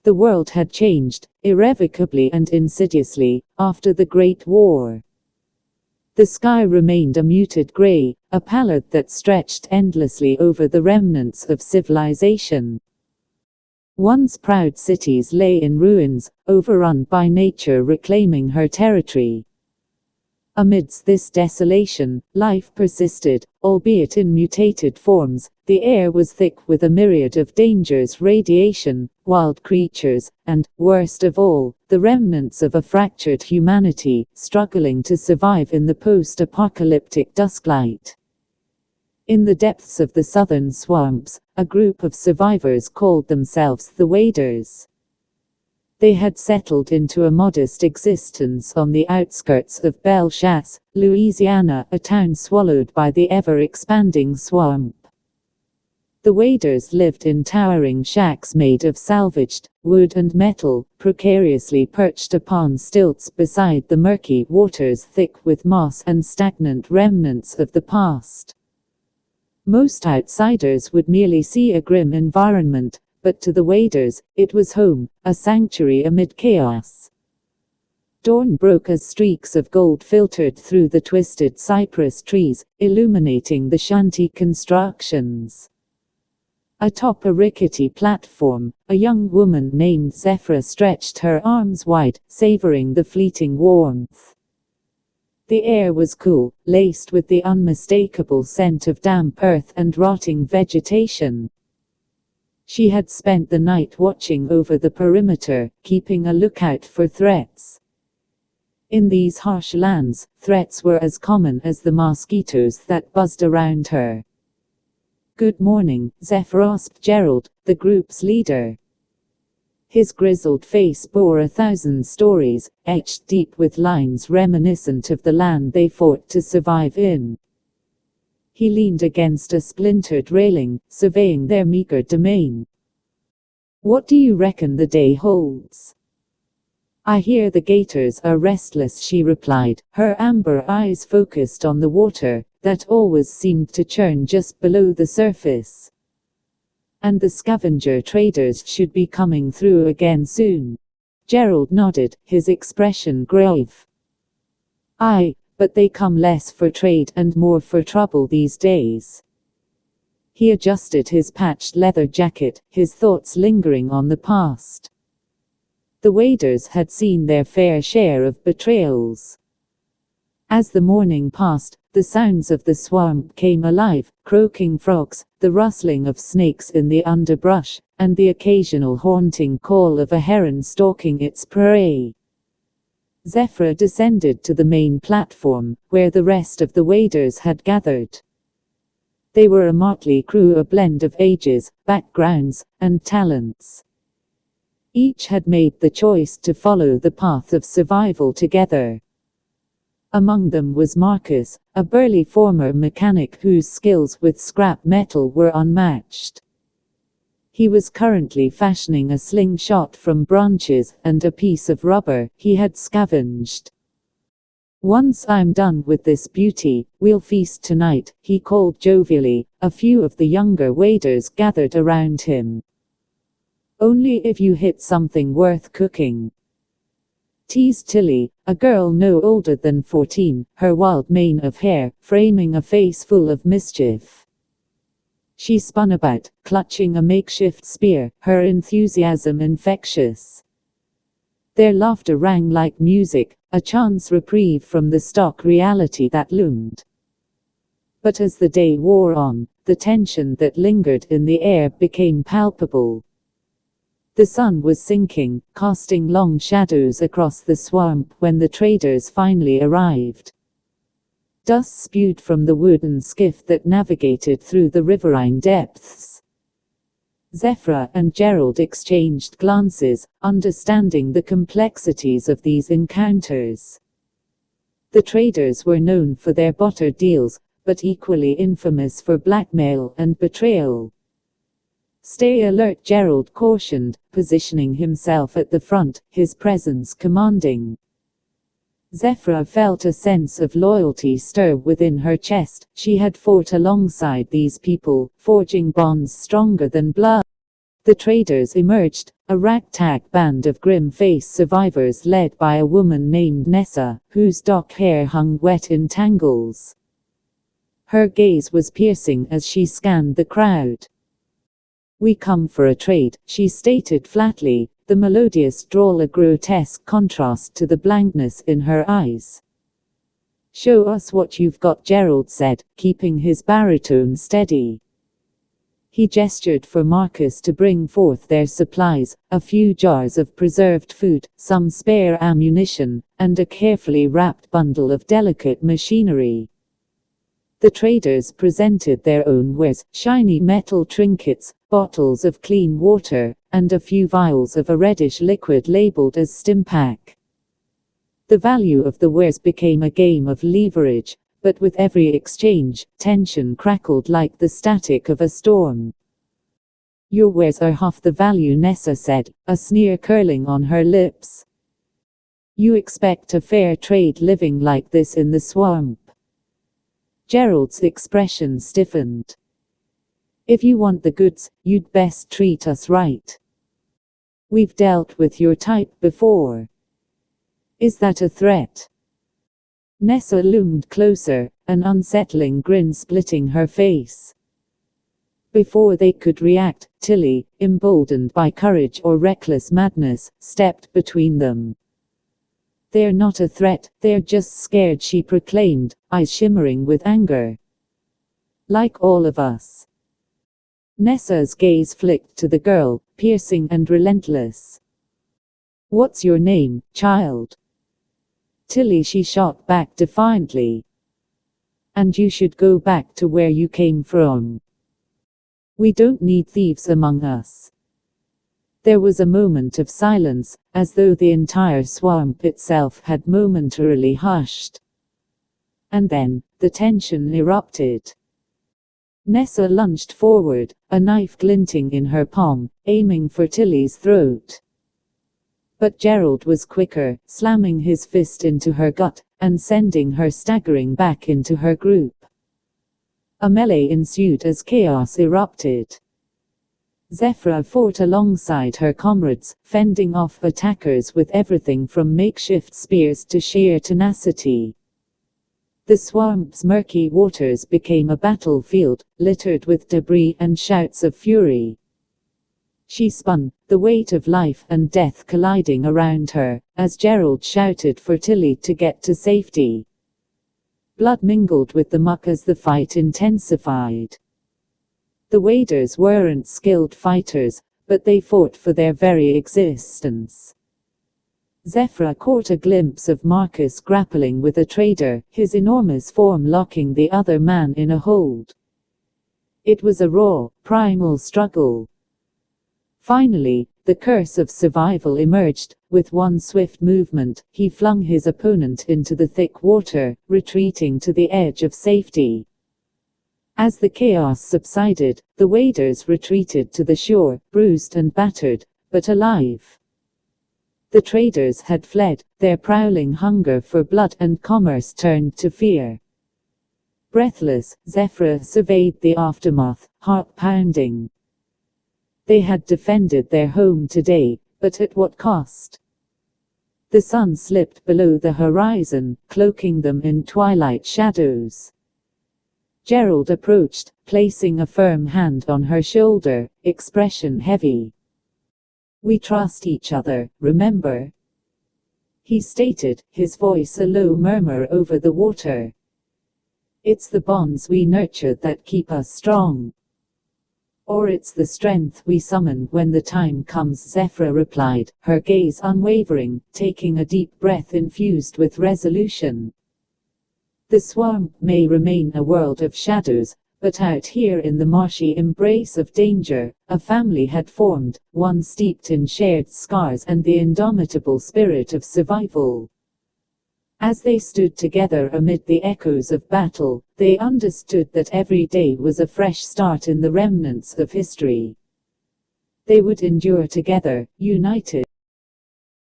The world had changed, irrevocably and insidiously, after the Great War. The sky remained a muted gray, a palette that stretched endlessly over the remnants of civilization. Once proud cities lay in ruins, overrun by nature reclaiming her territory. Amidst this desolation, life persisted, albeit in mutated forms. The air was thick with a myriad of dangers: radiation, wild creatures, and, worst of all, the remnants of a fractured humanity, struggling to survive in the post-apocalyptic dusklight. In the depths of the southern swamps, a group of survivors called themselves the Waders. They had settled into a modest existence on the outskirts of Bellechasse, Louisiana, a town swallowed by the ever-expanding swamp. The Waders lived in towering shacks made of salvaged wood and metal, precariously perched upon stilts beside the murky waters thick with moss and stagnant remnants of the past. Most outsiders would merely see a grim environment, but to the Waders, it was home, a sanctuary amid chaos. Dawn broke as streaks of gold filtered through the twisted cypress trees, illuminating the shanty constructions. Atop a rickety platform, a young woman named Zephyra stretched her arms wide, savoring the fleeting warmth. The air was cool, laced with the unmistakable scent of damp earth and rotting vegetation. She had spent the night watching over the perimeter, keeping a lookout for threats. In these harsh lands, threats were as common as the mosquitoes that buzzed around her. "Good morning," asked Gerald, the group's leader. His grizzled face bore 1,000 stories, etched deep with lines reminiscent of the land they fought to survive in. He leaned against a splintered railing, surveying their meager domain. "What do you reckon the day holds?" "I hear the gators are restless," she replied, her amber eyes focused on the water, that always seemed to churn just below the surface. "And the scavenger traders should be coming through again soon." Gerald nodded, his expression grave. "Aye, but they come less for trade and more for trouble these days." He adjusted his patched leather jacket, his thoughts lingering on the past. The Waders had seen their fair share of betrayals. As the morning passed, the sounds of the swamp came alive: croaking frogs, the rustling of snakes in the underbrush, and the occasional haunting call of a heron stalking its prey. Zephyra descended to the main platform, where the rest of the Waders had gathered. They were a motley crew, a blend of ages, backgrounds, and talents. Each had made the choice to follow the path of survival together. Among them was Marcus, a burly former mechanic whose skills with scrap metal were unmatched. He was currently fashioning a slingshot from branches and a piece of rubber he had scavenged. "Once I'm done with this beauty, we'll feast tonight," he called jovially. A few of the younger Waders gathered around him. "Only if you hit something worth cooking," teased Tilly, a girl no older than 14, her wild mane of hair framing a face full of mischief. She spun about, clutching a makeshift spear, her enthusiasm infectious. Their laughter rang like music, a chance reprieve from the stark reality that loomed. But as the day wore on, the tension that lingered in the air became palpable. The sun was sinking, casting long shadows across the swamp when the traders finally arrived. Dust spewed from the wooden skiff that navigated through the riverine depths. Zephyra and Gerald exchanged glances, understanding the complexities of these encounters. The traders were known for their barter deals, but equally infamous for blackmail and betrayal. "Stay alert," Gerald cautioned, positioning himself at the front, his presence commanding. Zephyra felt a sense of loyalty stir within her chest. She had fought alongside these people, forging bonds stronger than blood. The traders emerged, a ragtag band of grim-faced survivors led by a woman named Nessa, whose dark hair hung wet in tangles. Her gaze was piercing as she scanned the crowd. "We come for a trade," she stated flatly, the melodious drawl a grotesque contrast to the blankness in her eyes. "Show us what you've got," Gerald said, keeping his baritone steady. He gestured for Marcus to bring forth their supplies, a few jars of preserved food, some spare ammunition, and a carefully wrapped bundle of delicate machinery. The traders presented their own wares, shiny metal trinkets, bottles of clean water, and a few vials of a reddish liquid labeled as Stimpack. The value of the wares became a game of leverage, but with every exchange, tension crackled like the static of a storm. "Your wares are half the value," Nessa said, a sneer curling on her lips. "You expect a fair trade living like this in the swamp?" Gerald's expression stiffened. "If you want the goods, you'd best treat us right. We've dealt with your type before." "Is that a threat?" Nessa loomed closer, an unsettling grin splitting her face. Before they could react, Tilly, emboldened by courage or reckless madness, stepped between them. "They're not a threat, they're just scared," she proclaimed, eyes shimmering with anger. "Like all of us." Nessa's gaze flicked to the girl, piercing and relentless. "What's your name, child?" "Tilly," she shot back defiantly. "And you should go back to where you came from. We don't need thieves among us." There was a moment of silence, as though the entire swamp itself had momentarily hushed. And then, the tension erupted. Nessa lunged forward, a knife glinting in her palm, aiming for Tilly's throat. But Gerald was quicker, slamming his fist into her gut, and sending her staggering back into her group. A melee ensued as chaos erupted. Zephyra fought alongside her comrades, fending off attackers with everything from makeshift spears to sheer tenacity. The swamp's murky waters became a battlefield, littered with debris and shouts of fury. She spun, the weight of life and death colliding around her, as Gerald shouted for Tilly to get to safety. Blood mingled with the muck as the fight intensified. The waders weren't skilled fighters, but they fought for their very existence. Zephyra caught a glimpse of Marcus grappling with a trader, his enormous form locking the other man in a hold. It was a raw, primal struggle. Finally, the curse of survival emerged. With one swift movement, he flung his opponent into the thick water, retreating to the edge of safety. As the chaos subsided, the waders retreated to the shore, bruised and battered, but alive. The traders had fled, their prowling hunger for blood and commerce turned to fear. Breathless, Zephyra surveyed the aftermath, heart pounding. They had defended their home today, but at what cost? The sun slipped below the horizon, cloaking them in twilight shadows. Gerald approached, placing a firm hand on her shoulder, expression heavy. "We trust each other, remember?" he stated, his voice a low murmur over the water. "It's the bonds we nurture that keep us strong. Or it's the strength we summon when the time comes," Zephyra replied, her gaze unwavering, taking a deep breath infused with resolution. "The swamp may remain a world of shadows, but out here in the marshy embrace of danger, a family had formed, one steeped in shared scars and the indomitable spirit of survival." As they stood together amid the echoes of battle, they understood that every day was a fresh start in the remnants of history. They would endure together, united.